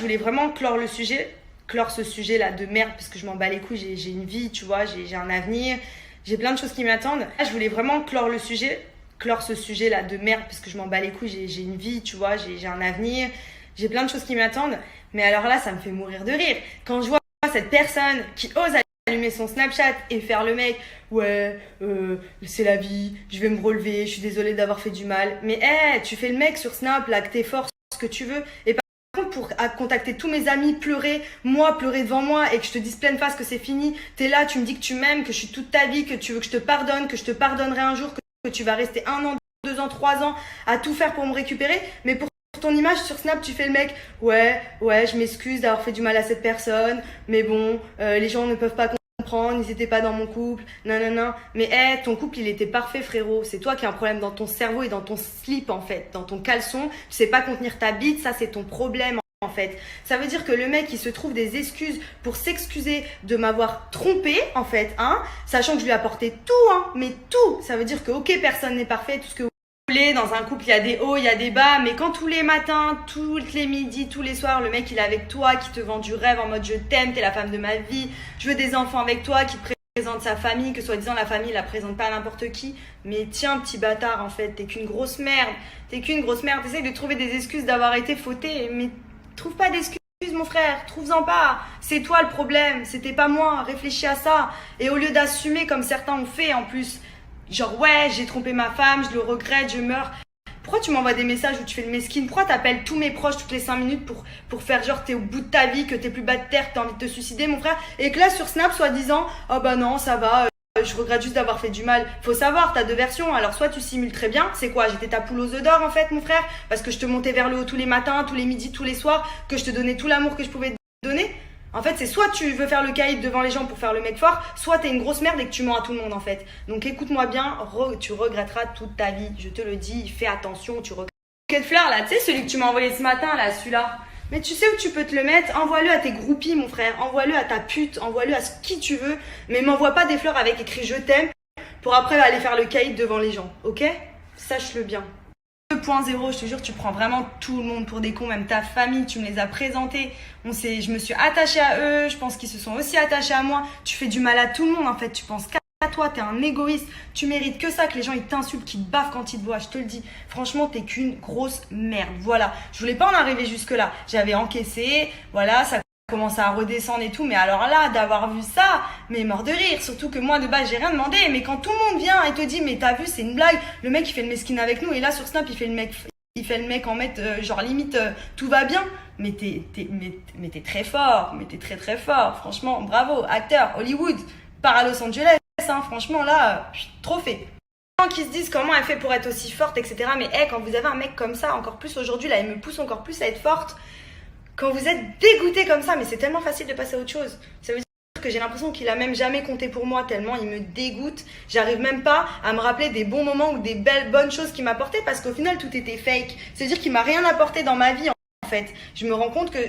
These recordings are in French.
Je voulais vraiment clore ce sujet-là de merde, parce que je m'en bats les couilles, j'ai une vie, tu vois, j'ai un avenir, j'ai plein de choses qui m'attendent. Je voulais vraiment clore ce sujet-là de merde, parce que je m'en bats les couilles, j'ai une vie, tu vois, j'ai un avenir, j'ai plein de choses qui m'attendent. Mais alors là, ça me fait mourir de rire. Quand je vois cette personne qui ose allumer son Snapchat et faire le mec, ouais, c'est la vie, je vais me relever, je suis désolée d'avoir fait du mal. Mais tu fais le mec sur Snap, là, que t'es fort, ce que tu veux, et pour contacter tous mes amis, pleurer devant moi et que je te dise pleine face que c'est fini, t'es là, tu me dis que tu m'aimes, que je suis toute ta vie, que tu veux que je te pardonne, que je te pardonnerai un jour, que tu vas rester 1 an, 2 ans, 3 ans à tout faire pour me récupérer, mais pour ton image sur Snap, tu fais le mec, ouais, je m'excuse d'avoir fait du mal à cette personne, mais bon, les gens ne peuvent pas comprendre, ils étaient pas dans mon couple, non. Mais ton couple, il était parfait, frérot. C'est toi qui as un problème dans ton cerveau et dans ton slip, en fait, dans ton caleçon. Tu sais pas contenir ta bite, ça, c'est ton problème, en fait. Ça veut dire que le mec, il se trouve des excuses pour s'excuser de m'avoir trompé, en fait, sachant que je lui ai apporté tout, mais tout. Ça veut dire que, ok, personne n'est parfait, tout ce que dans un couple, il y a des hauts, il y a des bas, mais quand tous les matins, tous les midis, tous les soirs, le mec il est avec toi, qui te vend du rêve en mode je t'aime, t'es la femme de ma vie, je veux des enfants avec toi, qui te présente sa famille, que soi-disant la famille la présente pas à n'importe qui, mais tiens petit bâtard, en fait, t'es qu'une grosse merde, t'essayes de trouver des excuses d'avoir été fauté, mais trouve pas d'excuses. Mon frère, trouve-en pas. C'est toi le problème, c'était pas moi. Réfléchis à ça. Et au lieu d'assumer comme certains ont fait en plus, genre ouais, j'ai trompé ma femme, je le regrette, je meurs. Pourquoi tu m'envoies des messages où tu fais le mesquine? Pourquoi t'appelles tous mes proches toutes les 5 minutes pour faire genre t'es au bout de ta vie, que t'es plus bas de terre, que t'as envie de te suicider, mon frère? Et que là sur Snap, soi-disant, oh bah non, ça va, je regrette juste d'avoir fait du mal. Faut savoir, t'as 2 versions. Alors soit tu simules très bien, c'est quoi? J'étais ta poule aux œufs d'or en fait, mon frère, parce que je te montais vers le haut tous les matins, tous les midis, tous les soirs, que je te donnais tout l'amour que je pouvais te donner. En fait, c'est soit tu veux faire le caïd devant les gens pour faire le mec fort, soit t'es une grosse merde et que tu mens à tout le monde en fait. Donc écoute-moi bien, tu regretteras toute ta vie. Je te le dis, fais attention, tu regrettes. Bouquet de fleurs là, tu sais celui que tu m'as envoyé ce matin là, celui-là. Mais tu sais où tu peux te le mettre? Envoie-le à tes groupies mon frère, envoie-le à ta pute, envoie-le à qui tu veux. Mais m'envoie pas des fleurs avec écrit je t'aime pour après aller faire le caïd devant les gens, ok? Sache-le bien. 2.0, je te jure, tu prends vraiment tout le monde pour des cons, même ta famille, tu me les as présentés. Je me suis attachée à eux, je pense qu'ils se sont aussi attachés à moi. Tu fais du mal à tout le monde en fait, tu penses qu'à toi, t'es un égoïste, tu mérites que ça, que les gens ils t'insultent, qu'ils te baffent quand ils te voient, je te le dis. Franchement, t'es qu'une grosse merde, voilà. Je voulais pas en arriver jusque là, j'avais encaissé, voilà, ça commence à redescendre et tout, mais alors là, d'avoir vu ça, mais mort de rire, surtout que moi de base j'ai rien demandé, mais quand tout le monde vient et te dit mais t'as vu c'est une blague, le mec il fait le mesquine avec nous et là sur Snap il fait le mec en mettre genre limite tout va bien, mais t'es très fort, mais t'es très fort, franchement bravo, acteur, Hollywood, part à Los Angeles, franchement là, trop fait. Les gens qui se disent comment elle fait pour être aussi forte, etc. Mais quand vous avez un mec comme ça, encore plus aujourd'hui, là il me pousse encore plus à être forte. Quand vous êtes dégoûté comme ça, mais c'est tellement facile de passer à autre chose. Ça veut dire que j'ai l'impression qu'il a même jamais compté pour moi tellement il me dégoûte. J'arrive même pas à me rappeler des bons moments ou des bonnes choses qu'il m'apportait parce qu'au final tout était fake. C'est-à-dire qu'il m'a rien apporté dans ma vie en fait. Je me rends compte que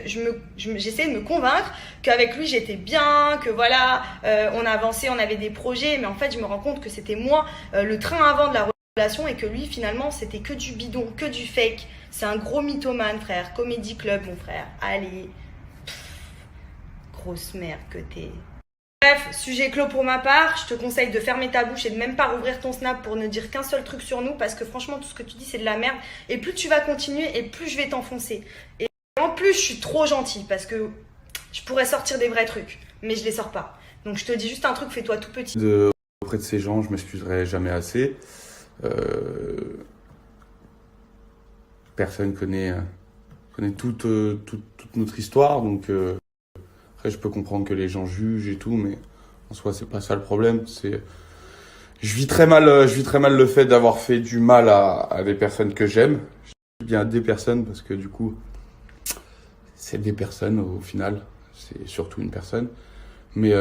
j'essaie de me convaincre qu'avec lui j'étais bien, que voilà, on avançait, on avait des projets, mais en fait je me rends compte que c'était moi le train avant de la relation et que lui finalement c'était que du bidon, que du fake. C'est un gros mythomane, frère. Comedy Club, mon frère. Allez. Grosse merde que t'es. Bref, sujet clos pour ma part. Je te conseille de fermer ta bouche et de même pas rouvrir ton Snap pour ne dire qu'un seul truc sur nous parce que franchement, tout ce que tu dis, c'est de la merde. Et plus tu vas continuer et plus je vais t'enfoncer. Et en plus, je suis trop gentille parce que je pourrais sortir des vrais trucs, mais je les sors pas. Donc je te dis juste un truc, fais-toi tout petit. Auprès de ces gens, je m'excuserai jamais assez. Personne connaît toute notre histoire, donc après je peux comprendre que les gens jugent et tout, mais en soi c'est pas ça le problème. Je vis très mal le fait d'avoir fait du mal à des personnes que j'aime. Je dis bien à des personnes parce que du coup c'est des personnes au final, c'est surtout une personne. Mais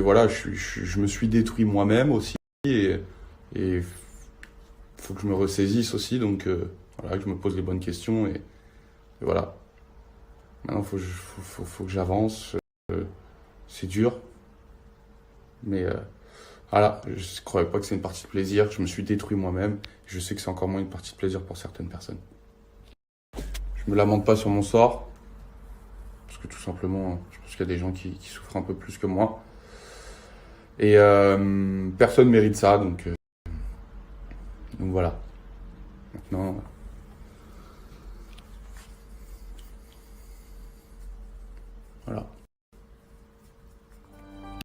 voilà, je me suis détruit moi-même aussi et faut que je me ressaisisse aussi, donc voilà, que je me pose les bonnes questions et voilà. Maintenant, faut que j'avance. C'est dur, mais voilà, je ne croyais pas que c'est une partie de plaisir. Je me suis détruit moi-même. Je sais que c'est encore moins une partie de plaisir pour certaines personnes. Je me lamente pas sur mon sort. que tout simplement, je pense qu'il y a des gens qui souffrent un peu plus que moi. Et personne mérite ça, donc voilà. Maintenant, voilà.